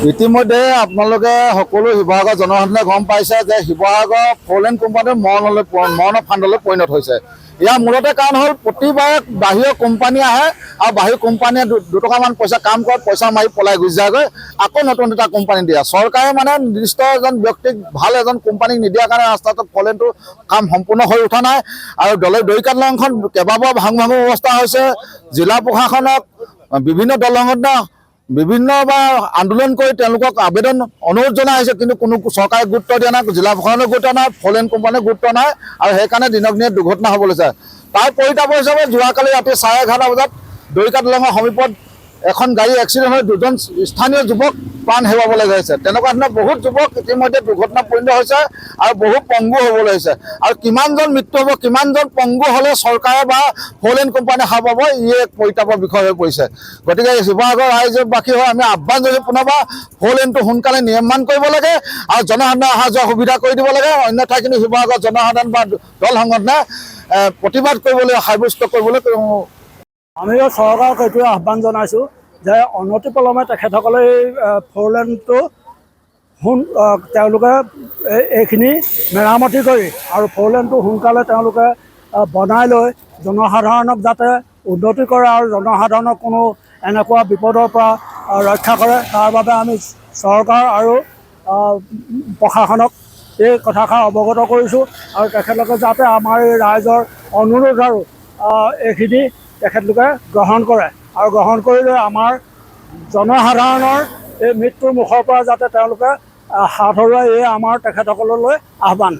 ইতিমধ্যে আপোনালোকে সকলো শিৱসাগৰ জনসাধাৰণে গম পাইছে যে শিৱসাগৰ ফ'ৰলেন কোম্পানীৰ মৰণ ফাণ্ডলৈ পৰিণত হৈছে। ইয়াৰ মূলতে কাৰণ হ'ল প্ৰতিবাৰে বাহিৰৰ কোম্পানী আহে আৰু বাহিৰৰ কোম্পানীয়ে দুটকামান পইচা কাম কৰে, পইচা মাৰি পলাই গুচি যায়গৈ, আকৌ নতুন এটা কোম্পানী দিয়ে। চৰকাৰে মানে নিৰ্দিষ্ট এজন ব্যক্তিক ভাল এজন কোম্পানীক নিদিয়াৰ কাৰণে ৰাস্তাটো ফ'ৰলেনটো কাম সম্পূৰ্ণ হৈ উঠা নাই। আৰু দৈকাত দলংখন কেইবাবাৰো ভাঙো অৱস্থা হৈছে। জিলা প্ৰশাসনক বিভিন্ন দল সংগঠনে বিভিন্নবাৰ আন্দোলন কৰি তেওঁলোকক আবেদন অনুৰোধ জনাই আহিছে, কিন্তু কোনো চৰকাৰে গুৰুত্ব দিয়া নাই, জিলা প্ৰশাসনে গুৰুত্ব নাই, ফ'ৰলেন কোম্পানীয়ে গুৰুত্ব নাই, আৰু সেইকাৰণে দিনক দিনে দুৰ্ঘটনা হ'ব লৈছে। তাৰ পৰিতাপ হিচাপে যোৱাকালি ৰাতি 11:30 বজাত দৈকাত দলঙৰ সমীপত এখন গাড়ী এক্সিডেণ্ট হৈ দুজন স্থানীয় যুৱক প্ৰাণ হেৰুৱাবলগীয়া হৈছে। তেনেকুৱা ধৰণৰ বহুত যুৱক ইতিমধ্যে দুৰ্ঘটনাত পৰিণত হৈছে আৰু বহু পংগু হ'বলৈ হৈছে। আৰু কিমানজন মৃত্যু হ'ব, কিমানজন পংগু হ'লে চৰকাৰে বা ফ'ৰলেন কোম্পানীয়ে সাৰ পাব, ই এক পৰিতাপৰ বিষয় হৈ পৰিছে। গতিকে শিৱসাগৰ ৰাইজবাসী হৈ আমি আহ্বান জনাইছোঁ, পুনৰবাৰ ফ'ৰলেনটো সোনকালে নিৰ্মাণ কৰিব লাগে আৰু জনসাধাৰণৰ অহা যোৱা সুবিধা কৰি দিব লাগে। অন্যথা কিন্তু শিৱসাগৰ জনসাধাৰণ বা দল সংগঠনে প্ৰতিবাদ কৰিবলৈ, সাব্যস্ত কৰিবলৈ আমি চৰকাৰক এইটোৱে আহ্বান জনাইছোঁ যে অনতিপলমে তেখেতসকলে এই ফ'ৰলেনটো তেওঁলোকে এইখিনি মেৰামতি কৰি আৰু ফ'ৰলেনটো সোনকালে তেওঁলোকে বনাই লৈ জনসাধাৰণক যাতে উন্নতি কৰে আৰু জনসাধাৰণক কোনো এনেকুৱা বিপদৰ পৰা ৰক্ষা কৰে, তাৰ বাবে আমি চৰকাৰ আৰু প্ৰশাসনক এই কথাষাৰ অৱগত কৰিছোঁ। আৰু তেখেতলোকে যাতে আমাৰ এই ৰাইজৰ অনুৰোধ আৰু এইখিনি তেখেতলোকে গ্ৰহণ কৰে আৰু গ্ৰহণ কৰিলে আমাৰ জনসাধাৰণৰ এই মৃত্যুৰ মুখৰ পৰা যাতে তেওঁলোকে হাত হৰুৱাই, এই আমাৰ তেখেতসকললৈ আহ্বান।